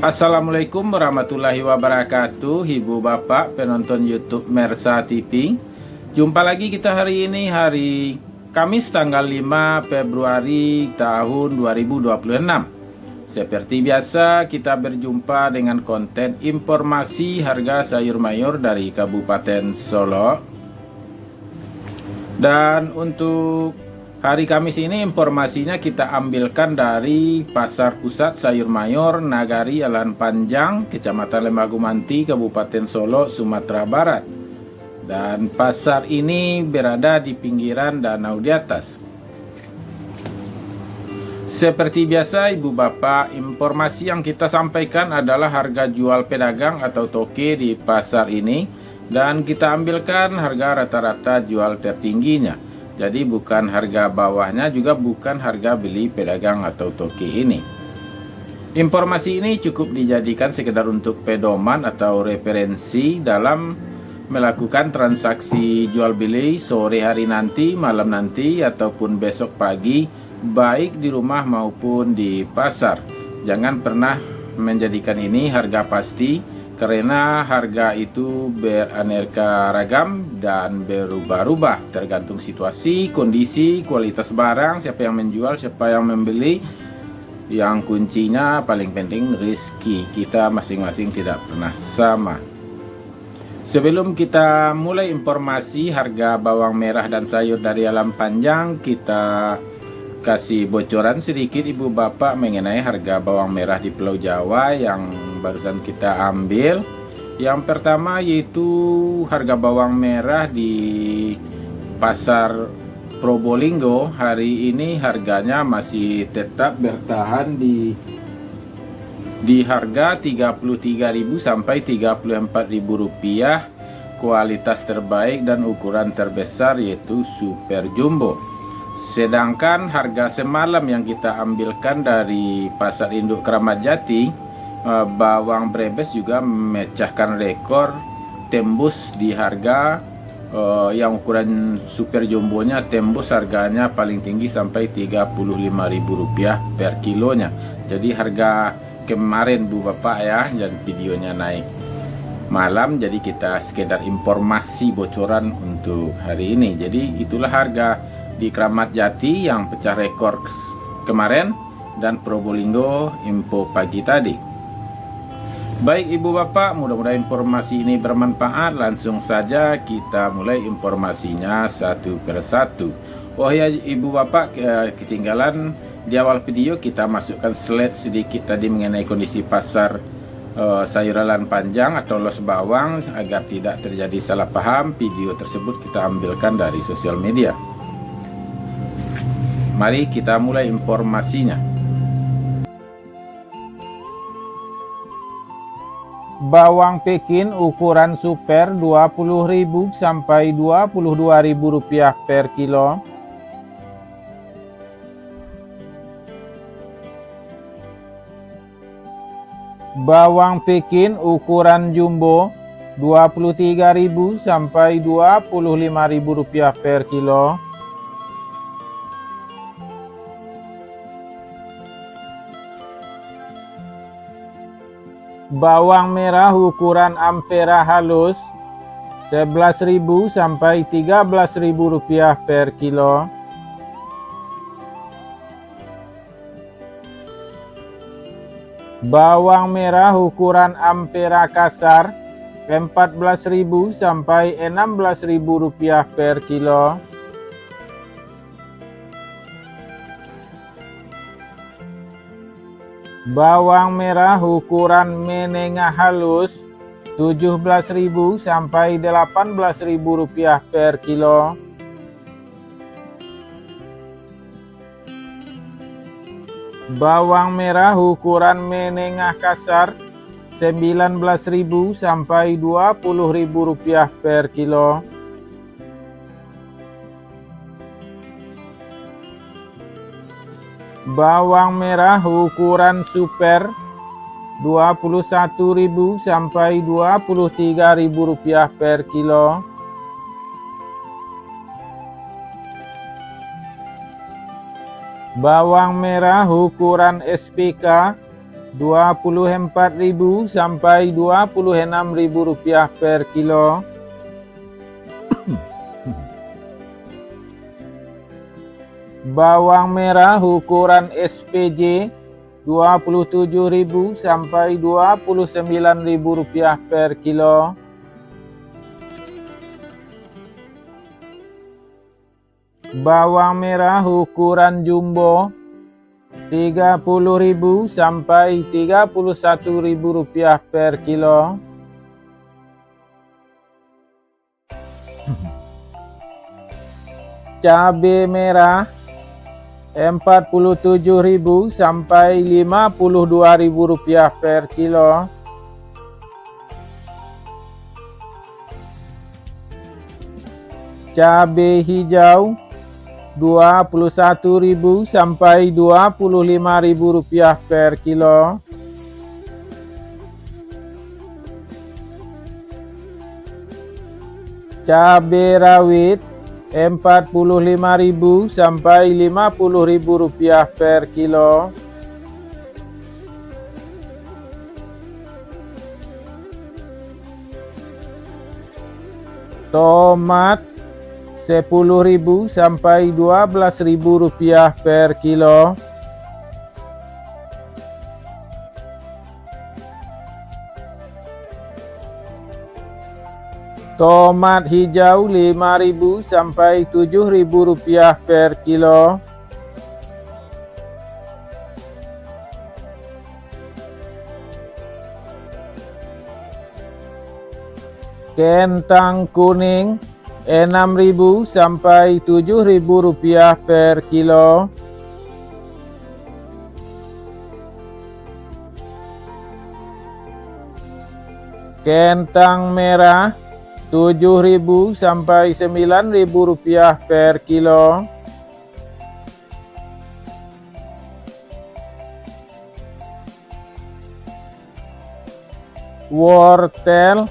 Assalamualaikum warahmatullahi wabarakatuh, Ibu Bapak penonton YouTube Mersa TV. Jumpa lagi kita hari ini, hari Kamis tanggal 5 Februari tahun 2026. Seperti biasa kita berjumpa dengan konten informasi harga sayur mayur dari Kabupaten Solo. Dan untuk hari Kamis ini informasinya kita ambilkan dari Pasar Pusat Sayur Mayur Nagari Alan Panjang, Kecamatan Lembagumanti, Kabupaten Solo, Sumatera Barat. Dan pasar ini berada di pinggiran danau di atas. Seperti biasa Ibu Bapak, informasi yang kita sampaikan adalah harga jual pedagang atau toke di pasar ini, dan kita ambilkan harga rata-rata jual tertingginya. Jadi bukan harga bawahnya, juga bukan harga beli pedagang atau toke ini. Informasi ini cukup dijadikan sekedar untuk pedoman atau referensi dalam melakukan transaksi jual beli sore hari nanti, malam nanti, ataupun besok pagi, baik di rumah maupun di pasar. Jangan pernah menjadikan ini harga pasti, karena harga itu beraneka ragam dan berubah-ubah tergantung situasi, kondisi, kualitas barang, siapa yang menjual, siapa yang membeli. Yang kuncinya paling penting rezeki kita masing-masing tidak pernah sama. Sebelum kita mulai informasi harga bawang merah dan sayur dari Alam Panjang, kita kasih bocoran sedikit Ibu Bapak mengenai harga bawang merah di Pulau Jawa yang barusan kita ambil. Yang pertama yaitu harga bawang merah di Pasar Probolinggo. Hari ini harganya masih tetap bertahan di harga Rp33.000 sampai Rp34.000. Kualitas terbaik dan ukuran terbesar yaitu Super Jumbo. Sedangkan harga semalam yang kita ambilkan dari Pasar Induk Kramat Jati, bawang Brebes juga memecahkan rekor, tembus di harga yang ukuran Super Jumbonya tembus harganya paling tinggi sampai Rp35.000 per kilonya. Jadi harga kemarin Bu Bapak ya, dan videonya naik malam, jadi kita sekedar informasi bocoran untuk hari ini. Jadi itulah harga di Kramat Jati yang pecah rekor kemarin, dan Probolinggo info pagi tadi. Baik Ibu Bapak, mudah-mudahan informasi ini bermanfaat. Langsung saja kita mulai informasinya satu persatu. Oh ya Ibu Bapak, ketinggalan di awal video kita masukkan slide sedikit tadi mengenai kondisi pasar sayur Alan Panjang atau los bawang. Agar tidak terjadi salah paham, video tersebut kita ambilkan dari sosial media. Mari kita mulai informasinya. Bawang Pekin ukuran super Rp20.000 sampai Rp22.000 per kilo. Bawang Pekin ukuran jumbo Rp23.000 sampai Rp25.000 per kilo. Bawang merah ukuran Ampera halus Rp11.000 sampai Rp13.000 per kilo. Bawang merah ukuran Ampera kasar Rp14.000 sampai Rp16.000 per kilo. Bawang merah ukuran menengah halus Rp17.000 sampai Rp18.000 per kilo. Bawang merah ukuran menengah kasar Rp19.000 sampai Rp20.000 per kilo. Bawang merah ukuran super Rp21.000 sampai Rp23.000 per kilo. Bawang merah ukuran SPK Rp24.000 sampai Rp26.000 per kilo. Bawang merah ukuran SPJ Rp27.000 sampai Rp29.000 per kilo. Bawang merah ukuran jumbo Rp30.000 sampai Rp31.000 per kilo. Cabai merah Rp47.000 sampai Rp52.000 per kilo. Cabai hijau Rp21.000 sampai Rp25.000 per kilo. Cabai rawit Rp45.000 sampai Rp50.000 per kilo. Tomat Rp10.000 sampai Rp12.000 per kilo. Tomat hijau Rp5.000 sampai Rp7.000 per kilo. Kentang kuning Rp6.000 sampai Rp7.000 per kilo. Kentang merah Rp7.000 sampai Rp9.000 per kilo. Wortel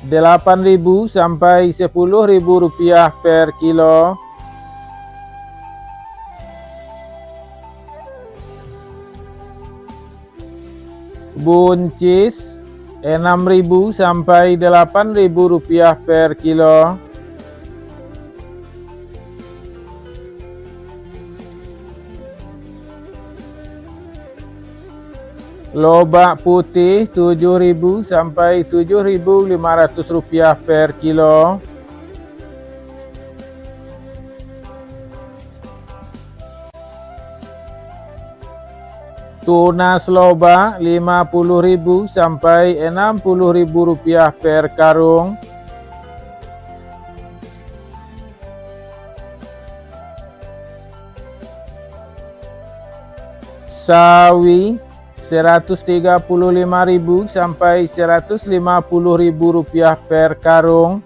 Rp8.000 sampai Rp10.000 per kilo. Buncis Rp6.000 sampai Rp8.000 per kilo. Lobak putih Rp7.000 sampai Rp7.500 per kilo. Tunas loba Rp50.000 sampai Rp60.000 per karung. Sawi Rp135.000 sampai Rp150.000 per karung.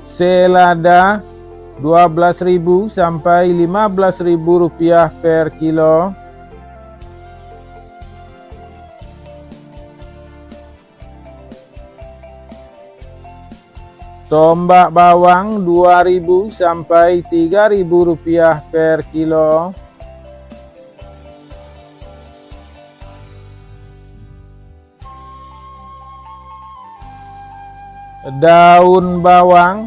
Selada Rp12.000 sampai Rp15.000 per kilo. Tombak bawang Rp2.000 sampai Rp3.000 per kilo. Daun bawang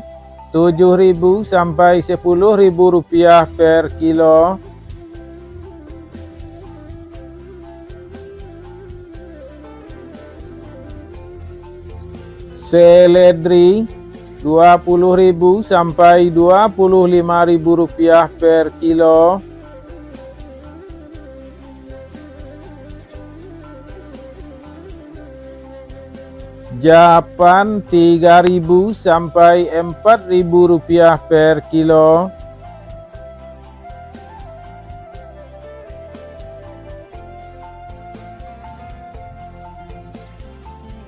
Rp7.000 sampai Rp10.000 per kilo. Seledri Rp20.000 sampai Rp25.000 per kilo. Japan Rp3.000 sampai Rp4.000 per kilo.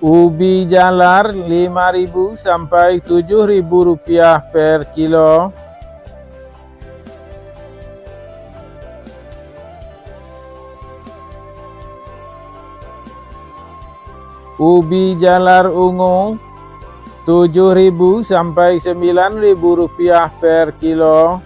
Ubi jalar Rp5.000 sampai Rp7.000 per kilo. Ubi jalar ungu Rp7.000 sampai Rp9.000 per kilo.